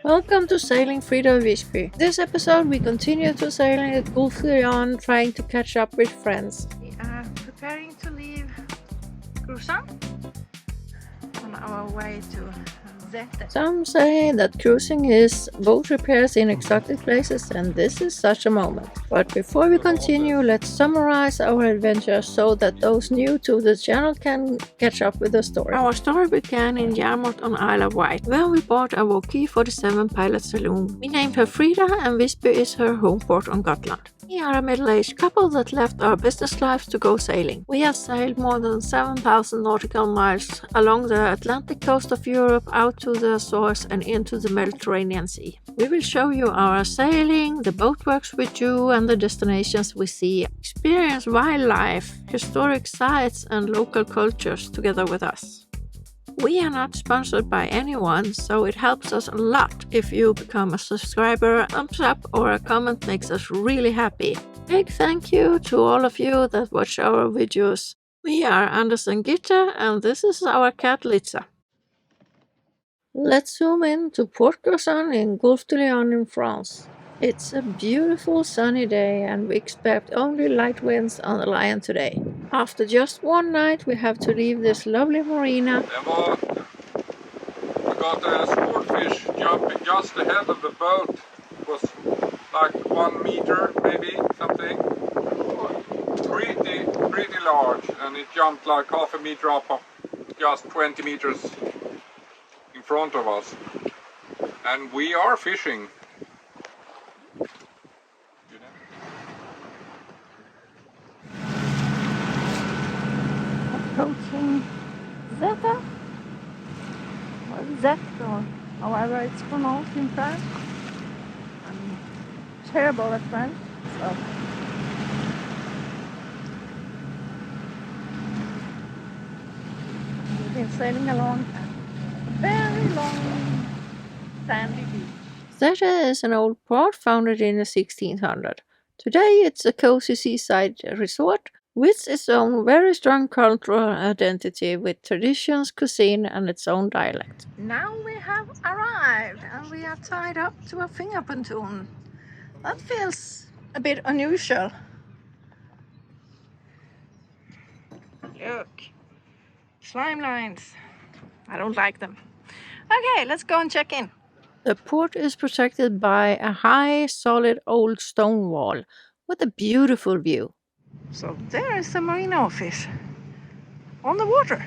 Welcome to Sailing Frida Wisby. This episode we continue to sailing at Gulfe trying to catch up with friends. We are preparing to leave Cruzan on our way to Sete. Some say that cruising is boat repairs in exotic places, and this is such a moment. But before we continue, let's summarize our adventure so that those new to the channel can catch up with the story. Our story began in Yarmouth on Isle of Wight, where we bought a EP47 pilot saloon. We named her Frida, and Wisby is her home port on Gotland. We are a middle-aged couple that left our business lives to go sailing. We have sailed more than 7,000 nautical miles along the Atlantic coast of Europe out to the Azores and into the Mediterranean Sea. We will show you our sailing, the boat works we do and the destinations we see, experience wildlife, historic sites and local cultures together with us. We are not sponsored by anyone, so it helps us a lot if you become a subscriber, a thumbs up or a comment makes us really happy. Big thank you to all of you that watch our videos. We are Anders and Gitte, and this is our cat Litza. Let's zoom in to Port Crozon in Gulfe in France. It's a beautiful sunny day and we expect only light winds on the line today. After just one night we have to leave this lovely marina. We got a swordfish jumping just ahead of the boat. It was like 1 meter maybe, something. Pretty large, and it jumped like half a meter up, just 20 meters in front of us. And we are fishing. Approaching Sete, or Zette, or however it's pronounced in French. I'm terrible at French, so. We've been sailing along a very long sandy beach. Sete is an old port founded in the 1600s. Today it's a cozy seaside resort with its own very strong cultural identity with traditions, cuisine and its own dialect. Now we have arrived and we are tied up to a finger pontoon. That feels a bit unusual. Look, slime lines. I don't like them. Okay, let's go and check in. The port is protected by a high, solid old stone wall with a beautiful view. So there is the marine office on the water.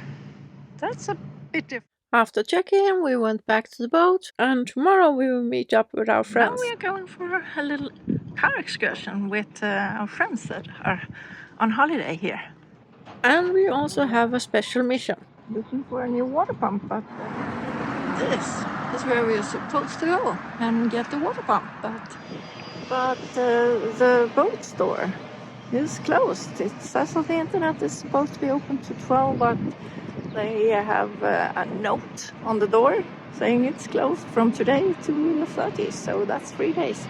That's a bit different. After check-in, we went back to the boat, and tomorrow we will meet up with our friends. Now we are going for a little car excursion with our friends that are on holiday here. And we also have a special mission. Looking for a new water pump, but this is where we are supposed to go and get the water pump. But the boat store is closed. It says on the internet it's supposed to be open to 12, but they have a note on the door saying it's closed from today to the 30th, so that's 3 days.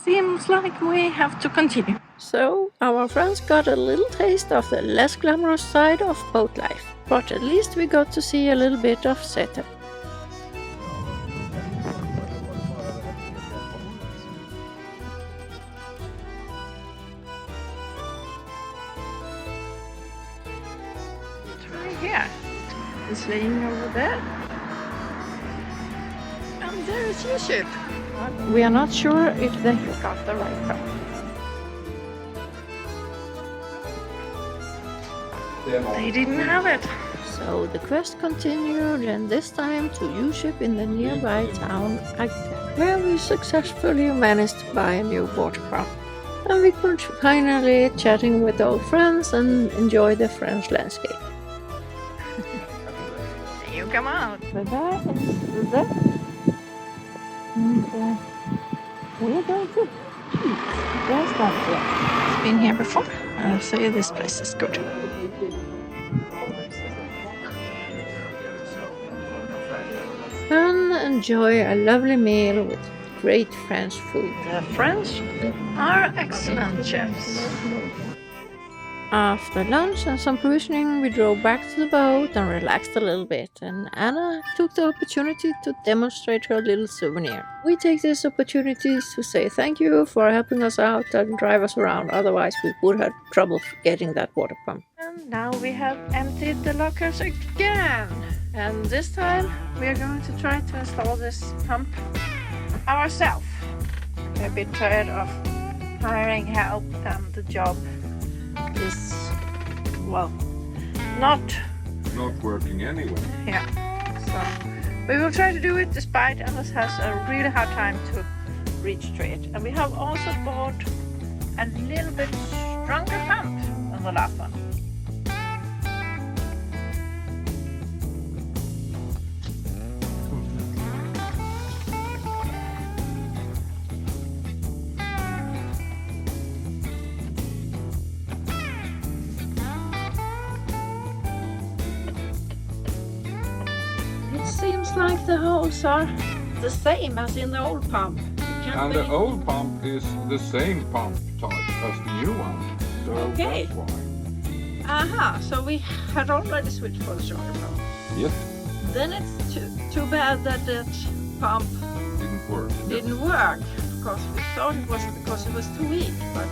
Seems like we have to continue. So our friends got a little taste of the less glamorous side of boat life, but at least we got to see a little bit of Sete. Here, it's laying over there, and there is your ship. We are not sure if they got the right one. They didn't have it. So the quest continued, and this time to U-ship in the nearby town Gitte, where we successfully managed to buy a new water pump. And we could finally chatting with old friends and enjoy the French landscape. You come out. Fridá is there. And we are going to eat. There's that here. I've been here before. I'll say this place is good. And enjoy a lovely meal with great French food. The French are excellent chefs. After lunch and some provisioning, we drove back to the boat and relaxed a little bit, and Anna took the opportunity to demonstrate her little souvenir. We take these opportunities to say thank you for helping us out and drive us around, otherwise we would have trouble getting that water pump. And now we have emptied the lockers again, and this time we are going to try to install this pump ourselves. We're a bit tired of hiring help, and the job is, well, not working anyway. Yeah, so we will try to do it despite Alice has a really hard time to reach to it. And we have also bought a little bit stronger pump than the last one. Seems like the holes are the same as in the old pump. And the old pump is the same pump type as the new one. So Okay. that's why. Aha, so we had already switched for the stronger pump. Yes. Then it's too bad that that pump Didn't work. because we thought it was because it was too weak, but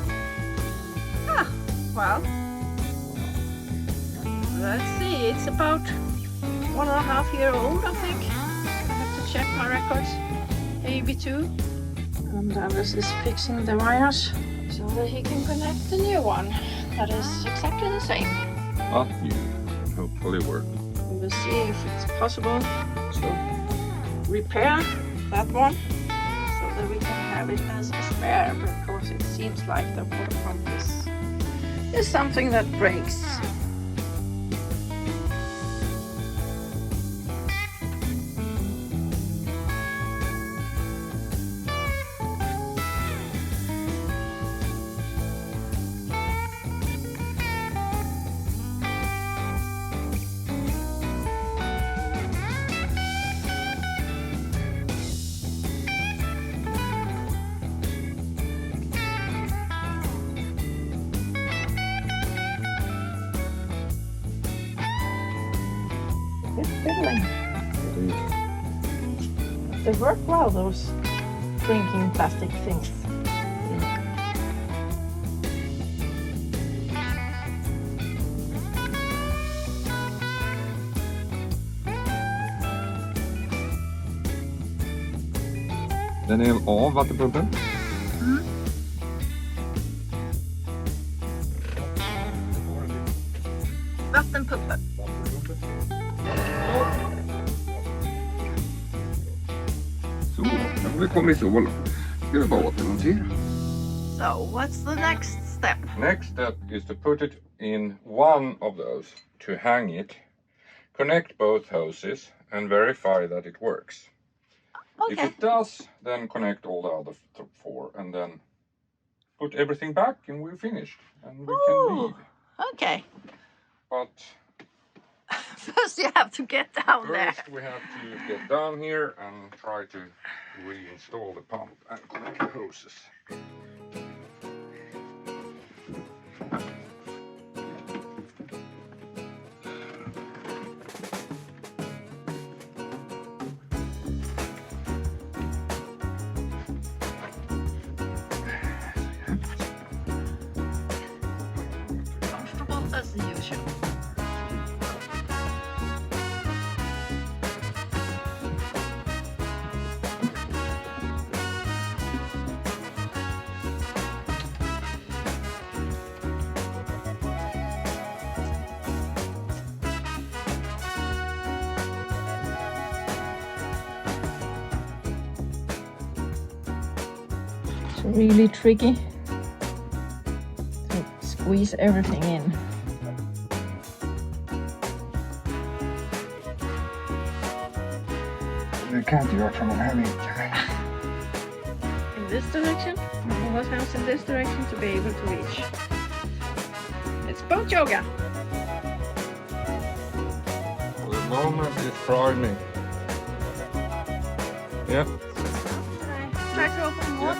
well, let's see, it's about 1.5 years old, I think. I have to check my records. Maybe 2. And Anders is fixing the wires so that he can connect the new one that is exactly the same. Not new. Hopefully work. We will see if it's possible to repair that one so that we can have it as a spare, because it seems like the water pump is something that breaks. It's fiddling. They work well, those drinking plastic things. Den är av vattenpumpen. Vattenpumpen. Så, nu har vi kommit så långt. Ska vi bara återmontera. So, what's the next step? Next step is to put it in one of those, to hang it, connect both hoses and verify that it works. If Okay. it does, then connect all the other 4 and then put everything back and we're finished and we can leave. Okay. But First you have to get down there. first we have to get down here and try to reinstall the pump and connect the hoses. Comfortable as usual. It's really tricky to squeeze everything in. Det kan inte göra från den här vinkeln. In this direction, always hands in this direction to be able to reach. It's boat yoga. For the moment it's priming. Yeah. Try to open more.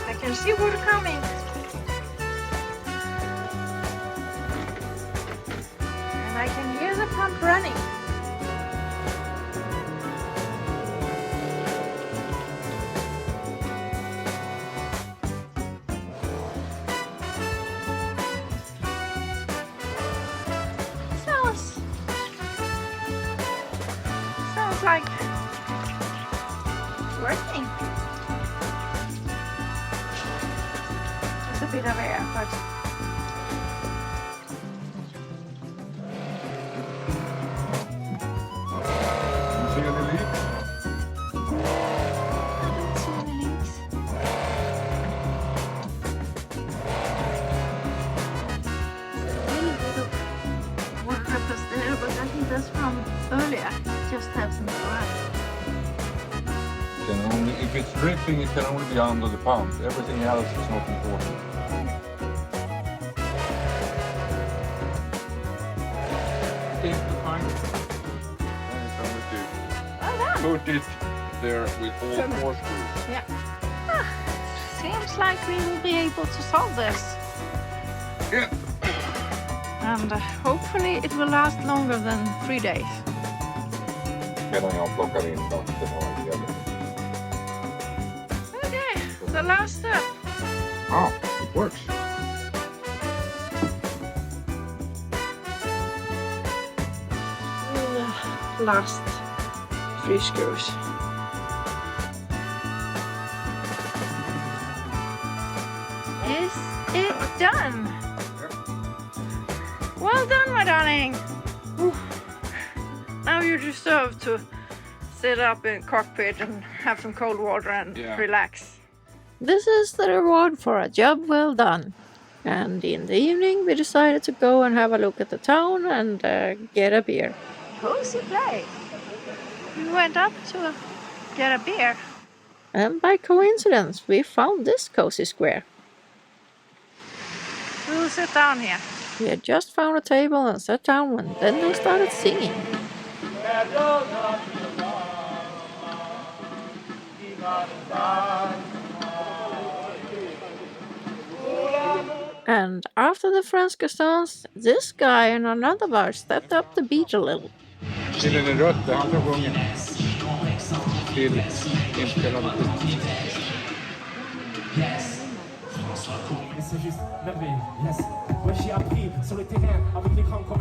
I can see water coming. can't running. Sounds like working. It's a bit of air, but See any leaks? I don't see any leaks. Really little water purpose there, but I think that's from earlier. Just hasn't arrived. Can only, if it's dripping, it can only be under the pump. Everything else is not important. Okay, fine. Then it's only to Well done. put it there with all four screws. Yeah. Seems like we will be able to solve this. Yeah. And hopefully it will last longer than 3 days. Medan jag plockar in vatten och gäller. Okay, the last step. Ah, it works. Last 3 screws. Is it done? Well done, my darling. Whew. Now you deserve to sit up in cockpit and have some cold water and relax. This is the reward for a job well done. And in the evening we decided to go and have a look at the town and get a beer. Cozy place. We went up to get a beer. And by coincidence we found this cozy square. We will sit down here. We had just found a table and sat down when then they started singing. And after the French dance, this guy and another bar stepped up the beat a little. Killen är rött, det är andra gången. Till inspelande.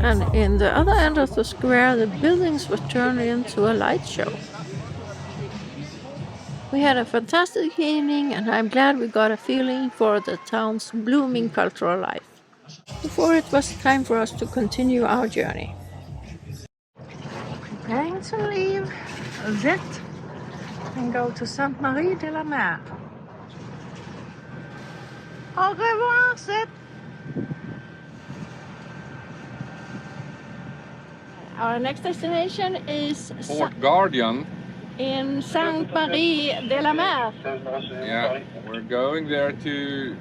And in the other end of the square, the buildings were turned into a light show. We had a fantastic evening, and I'm glad we got a feeling for the town's blooming cultural life. Before it was time for us to continue our journey. Preparing to leave Gitte and go to Sainte Marie de la Mer. Au revoir, Sete. Our next destination is Port Guardian. in Sainte Marie de la Mer. Yeah, we're going there to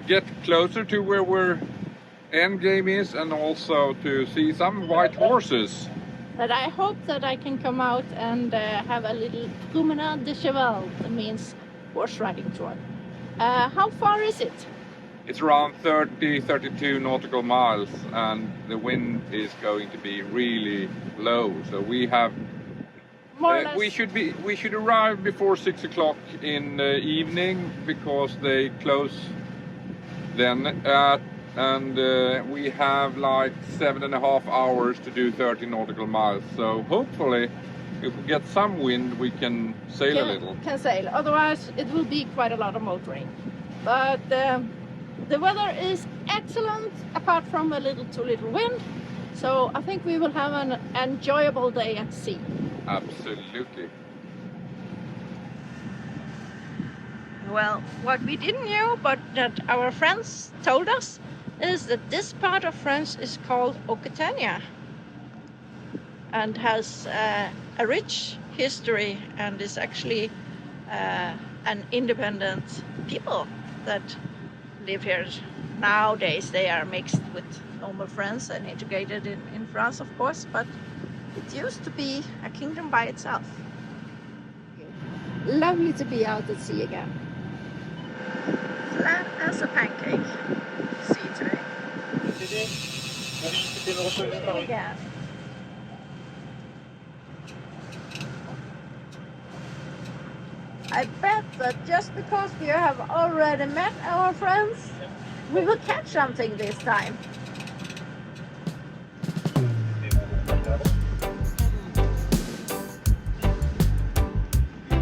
get closer to where our end game is and also to see some white horses. But I hope that I can come out and have a little promenade de cheval, that means horse riding tour. How far is it? It's around 32 nautical miles and the wind is going to be really low. So we have More or less. we should arrive before 6 o'clock in the evening because they close then and we have like 7.5 hours to do 30 nautical miles. So hopefully if we get some wind we can sail a little. Can sail. Otherwise it will be quite a lot of motoring. But the weather is excellent apart from a little too little wind. So I think we will have an enjoyable day at sea. Absolutely. Well, what we didn't know, but that our friends told us, is that this part of France is called Occitania and has a rich history and is actually an independent people that live here. Nowadays they are mixed with normal France and integrated in France, of course, but it used to be a kingdom by itself. Lovely to be out at sea again. Flat as a pancake. See today. Yeah. I bet that just because we have already met our friends, we will catch something this time.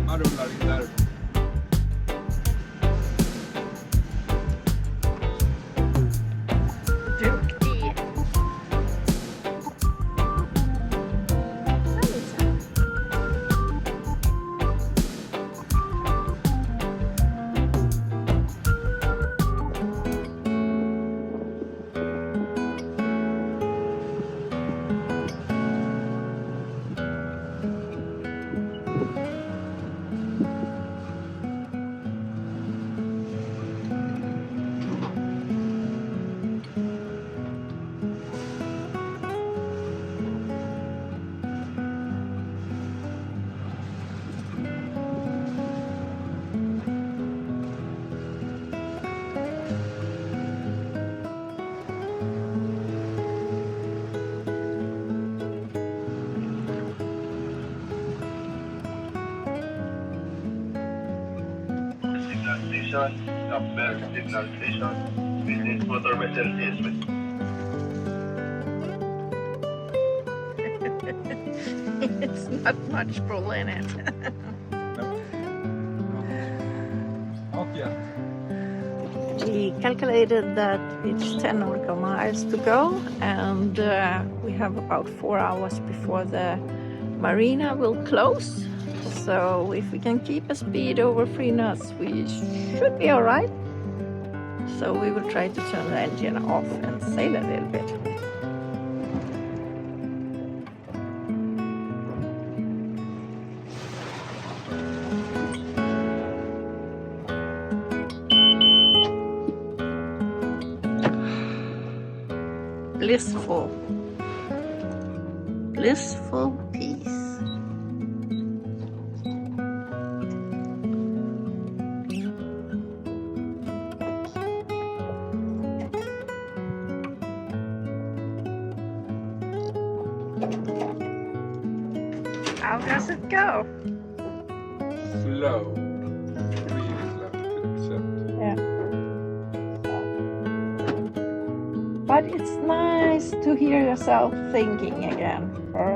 Han rullar in därifrån. Duktig. Upper signal station. Business motor vessel is with. It's not much pull in it. Not yet. We calculated that it's 10 nautical miles to go, and we have about 4 hours before the marina will close. So if we can keep a speed over 3 knots, we should be all right. So we will try to turn the engine off and sail a little bit. Blissful. Blissful peace. How does it go? Slow. Really slow to accept. Yeah. But it's nice to hear yourself thinking again for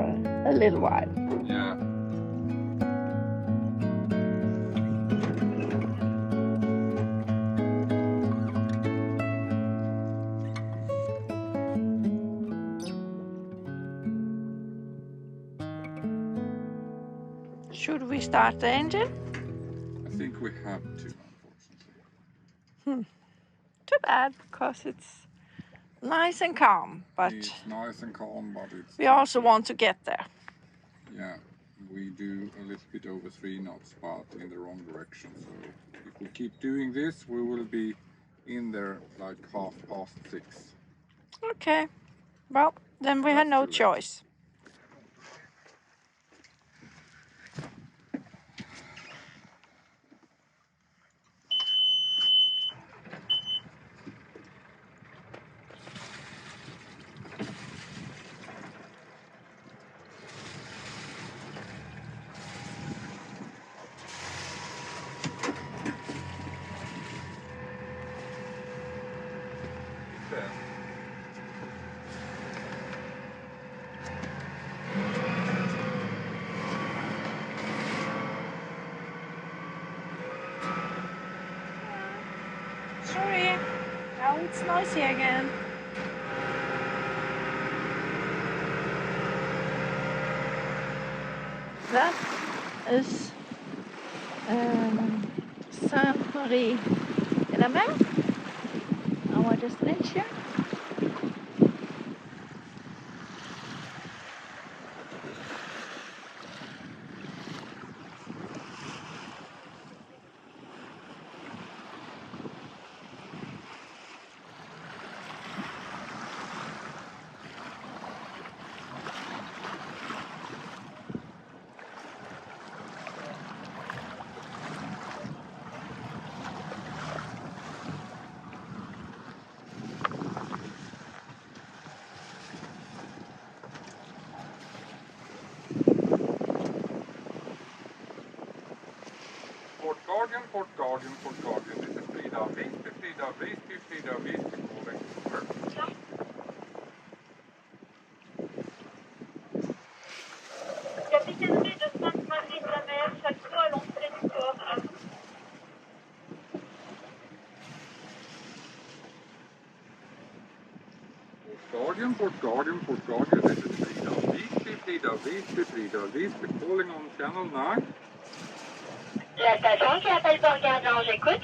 a little while. Yeah. Should we start the engine? I think we have to, unfortunately. Too bad, because it's nice and calm, but It's nice and calm, but it's... we also want to get there. Yeah, we do a little bit over 3 knots, but in the wrong direction. So if we keep doing this, we will be in there like 6:30. Okay, well, then we have no choice. Sorry, now it's noisy again. That is Sainte-Marie de la Mer, our destination. Port Guardian, this is Frida. Wisby, Frida, Wisby, Frida, Wisby calling. Over. Capitainerie de Sainte-Marie-de-la-Mer, chaque fois à l'entrée du port. Port Guardian, this is Frida. Wisby, Frida, Wisby, Frida, Wisby calling on channel 9. La station qui appelle Port Guardian, j'écoute.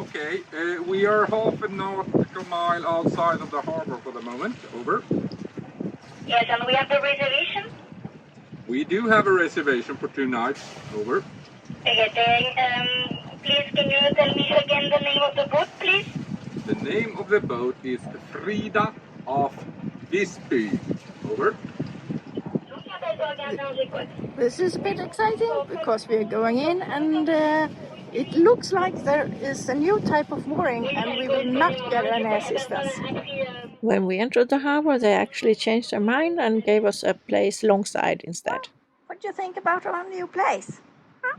Okay, we are half a nautical mile outside of the harbor for the moment. Over. Yes, and we have the reservation. We do have a reservation for 2 nights. Over. Okay, please can you tell me again the name of the boat, please? The name of the boat is Frida of Wisby. Over. This is a bit exciting because we are going in and it looks like there is a new type of mooring and we will not get any assistance. When we entered the harbor, they actually changed their mind and gave us a place longside instead. What do you think about our new place? Huh?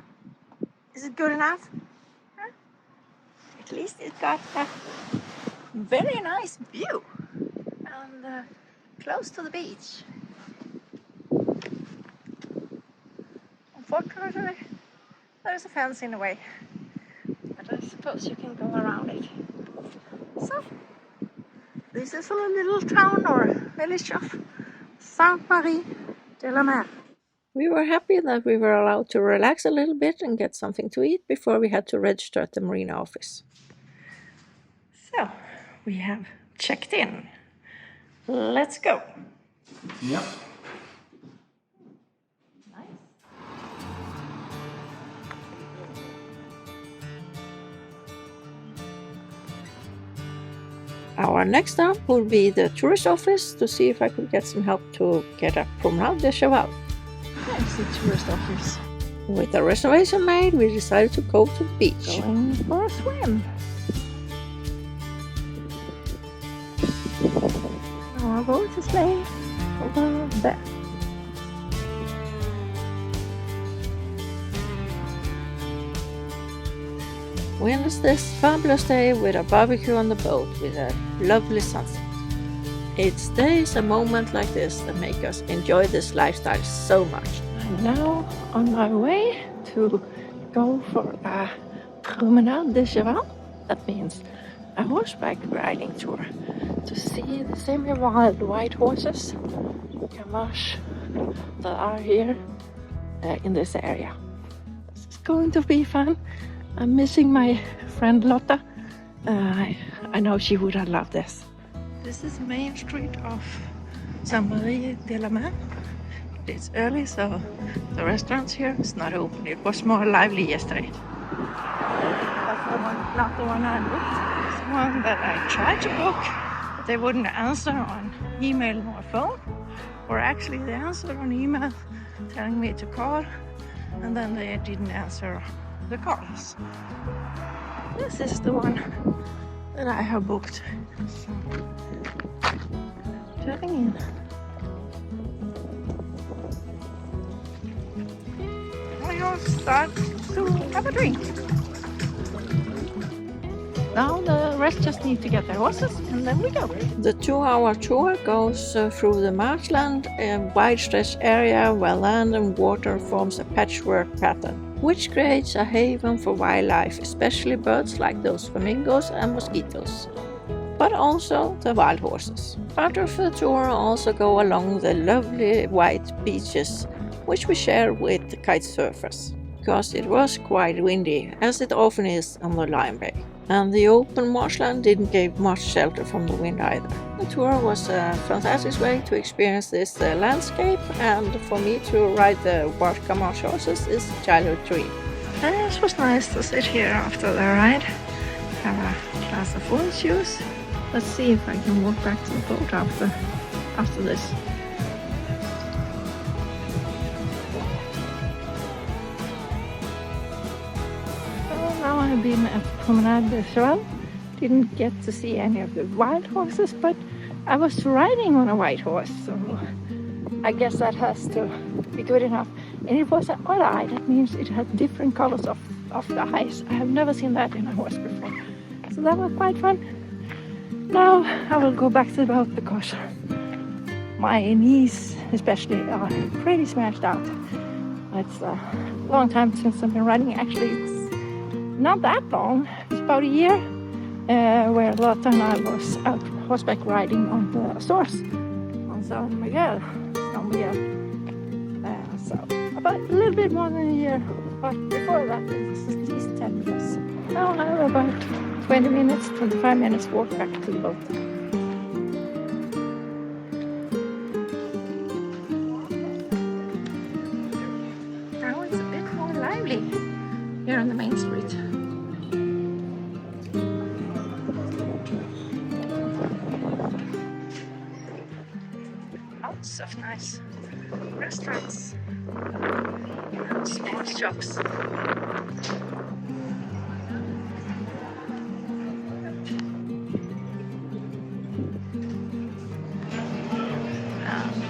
Is it good enough? Huh? At least it got a very nice view and close to the beach. Unfortunately, there's a fence in the way, but I suppose you can go around it. So, this is a little town or village of Sainte-Marie-de-la-Mer. We were happy that we were allowed to relax a little bit and get something to eat before we had to register at the marina office. So, we have checked in. Let's go. Yep. Our next stop will be the tourist office to see if I could get some help to get a promenade de cheval. There's the tourist office. With a reservation made, we decided to go to the beach. Going for a swim. Our boat is laying over there. We ended this fabulous day with a barbecue on the boat with a lovely sunset. It's days and moments like this that make us enjoy this lifestyle so much. I'm now on my way to go for a promenade de cheval. That means a horseback riding tour to see the semi-wild white horses, Camash, that are here in this area. This is going to be fun. I'm missing my friend Lotta. I know she would have loved this. This is Main Street of Sainte-Marie-de-la-Mer. It's early, so the restaurant here is not open. It was more lively yesterday. That's the one, not the one I booked. It's the one that I tried to book, but they wouldn't answer on email or phone. Or actually, they answered on email telling me to call, and then they didn't answer the calls. This is the one that I have booked. So, turning in. I will start to have a drink. Now the rest just need to get their horses and then we go. The 2-hour tour goes through the marshland, a wide stretch area where land and water forms a patchwork pattern, which creates a haven for wildlife, especially birds like those flamingos and mosquitoes, but also the wild horses. Part of the tour also go along the lovely white beaches, which we share with the kite surfers, because it was quite windy, as it often is on the Lion Bay. And the open marshland didn't give much shelter from the wind either. The tour was a fantastic way to experience this landscape, and for me to ride the white Camash horses is a childhood dream. It was nice to sit here after the ride, have a glass of orange juice. Let's see if I can walk back to the boat after this. Now I've been at Promenade de Cheval. Didn't get to see any of the wild horses, but I was riding on a white horse, so I guess that has to be good enough. And it was an odd eye. That means it had different colors of the eyes. I have never seen that in a horse before. So that was quite fun. Now I will go back to the boat because my knees especially are pretty smashed out. It's a long time since I've been riding. Actually, it's not that long. It's about a year where a lot of time I was out horseback riding on the Azores, on San Miguel. So about a little bit more than a year, but before that it was at least 10 years. Now I have about 25 minutes walk back to the boat. Now it's a bit more lively here on the main street. Lots of nice restaurants and small shops.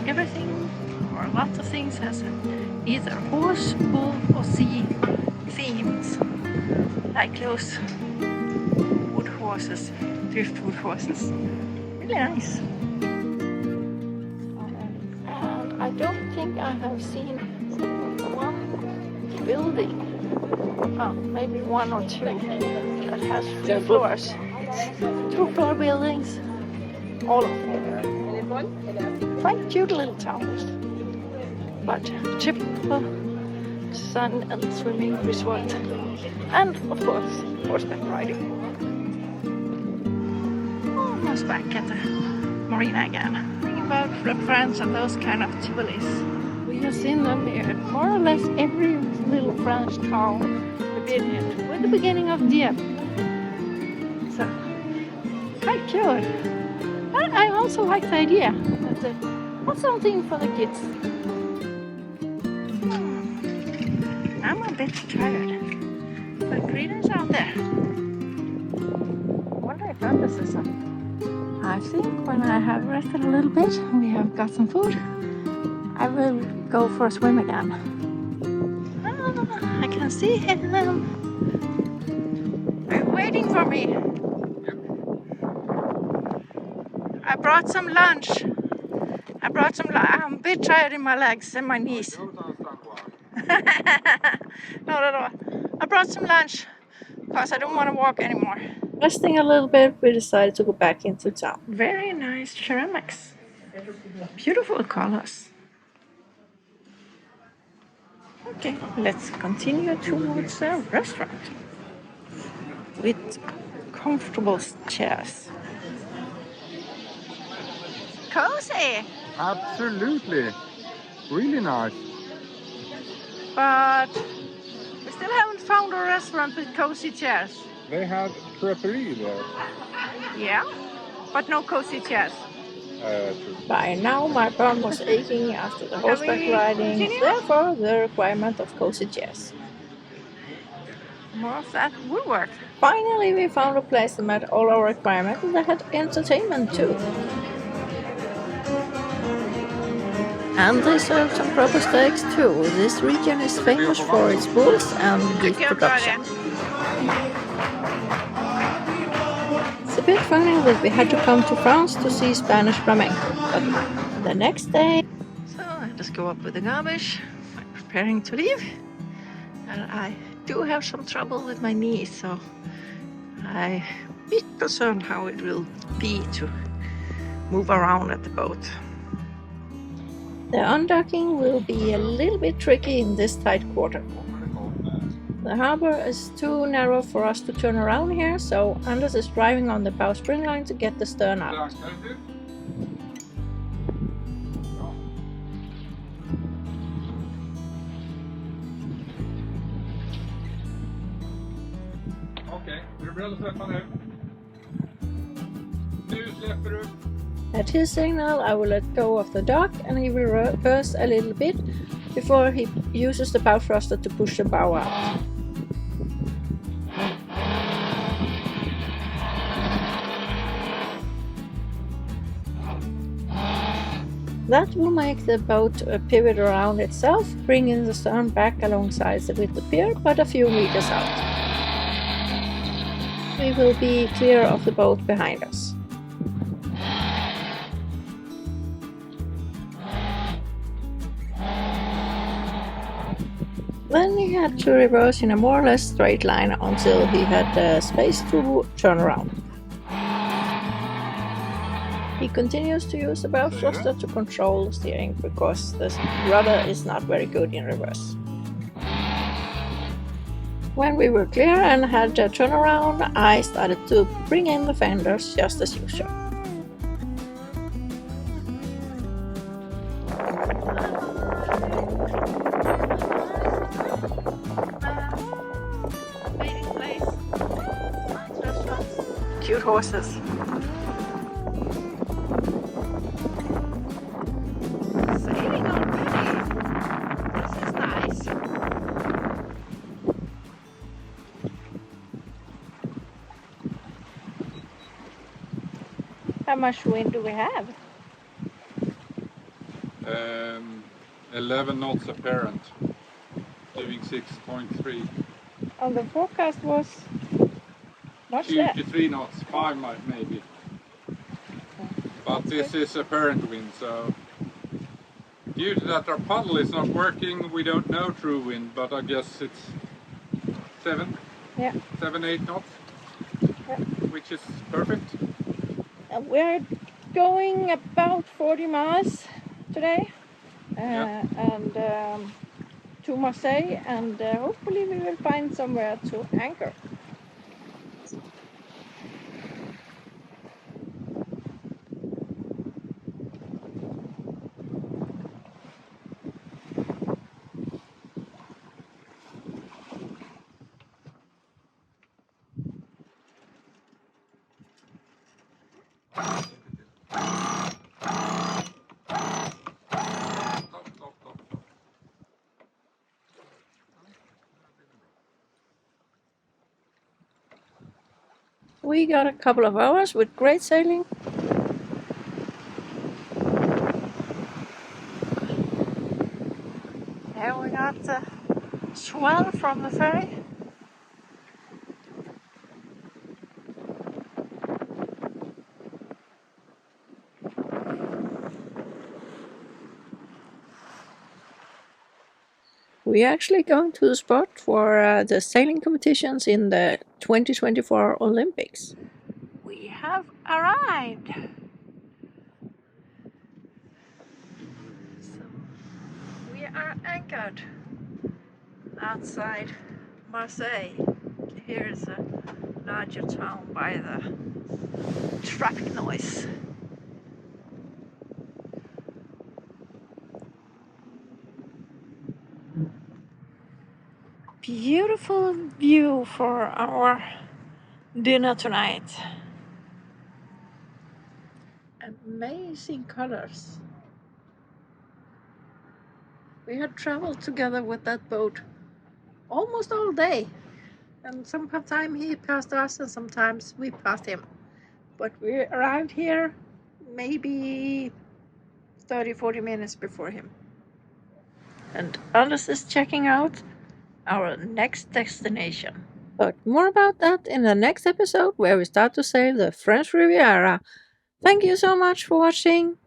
Everything, or lots of things, has either horse, bull, or sea themes, like those wood horses, driftwood horses. Really nice. And I don't think I have seen one building, maybe one or two, that has 2 floors. It's 2-floor buildings, all of them. Quite cute little towns, but typical sun and swimming resort, and of course horseback riding. Almost back at the marina again. Thinking about friends and those kind of tivolis. We have seen them here, more or less every little French town we've been in, with the beginning of Dieppe. So quite cute. But I also like the idea that that's something for the kids. I'm a bit tired, but Frida's out there. I wonder if this is something. I think when I have rested a little bit, we have got some food, I will go for a swim again. I can see him. They're waiting for me. I brought some lunch. I'm a bit tired in my legs and my knees. Not at all. I brought some lunch because I don't want to walk anymore. Resting a little bit, we decided to go back into town. Very nice ceramics. Beautiful colors. Okay, let's continue towards the restaurant with comfortable chairs. Cozy! Absolutely. Really nice. But we still haven't found a restaurant with cozy chairs. They had creperie there. Yeah, but no cozy chairs. True. By now my bum was aching after the horseback we riding, continue? therefore the requirement of cozy chairs. More of that would work. Finally we found a place that met all our requirements and that had entertainment too. And they served some proper steaks too. This region is famous for its bulls and beef production. It's a bit funny that we had to come to France to see Spanish flamenco, but the next day... So I just go up with the garbage. I'm preparing to leave. And I do have some trouble with my knees, so I'm a bit concerned how it will be to move around at the boat. The undocking will be a little bit tricky in this tight quarter. The harbor is too narrow for us to turn around here, so Anders is driving on the bowsprit line to get the stern out. Okej, är du beredd att släppa nu? Nu släpper du. At his signal, I will let go of the dock and he will reverse a little bit before he uses the bow thruster to push the bow out. That will make the boat pivot around itself, bringing the stern back alongside with the pier, but a few meters out. We will be clear of the boat behind us. Then he had to reverse in a more or less straight line until he had space to turn around. He continues to use the bow thruster to control the steering because the rudder is not very good in reverse. When we were clear and had a turnaround, I started to bring in the fenders just as usual. Cute horses. Sailing already. This is nice. How much wind do we have? 11 knots apparent, doing 6.3. And the forecast was much 2 less. to 3 knots, 5 maybe. But this is apparent wind, so due to that our paddle is not working, we don't know true wind, but I guess it's 7, 8 knots, which is perfect. And we're going about 40 miles today and to Marseille, and hopefully we will find somewhere to anchor. We got a couple of hours with great sailing. Here we got the swell from the ferry. We're actually going to the spot for the sailing competitions in the 2024 Olympics. We have arrived. So we are anchored outside Marseille. Here is a larger town by the traffic noise. Beautiful view for our dinner tonight. Amazing colors. We had traveled together with that boat almost all day, and sometimes he passed us and sometimes we passed him. But we arrived here maybe 30-40 minutes before him. And Anders is checking out our next destination. But more about that in the next episode, where we start to sail the French Riviera. Thank you so much for watching.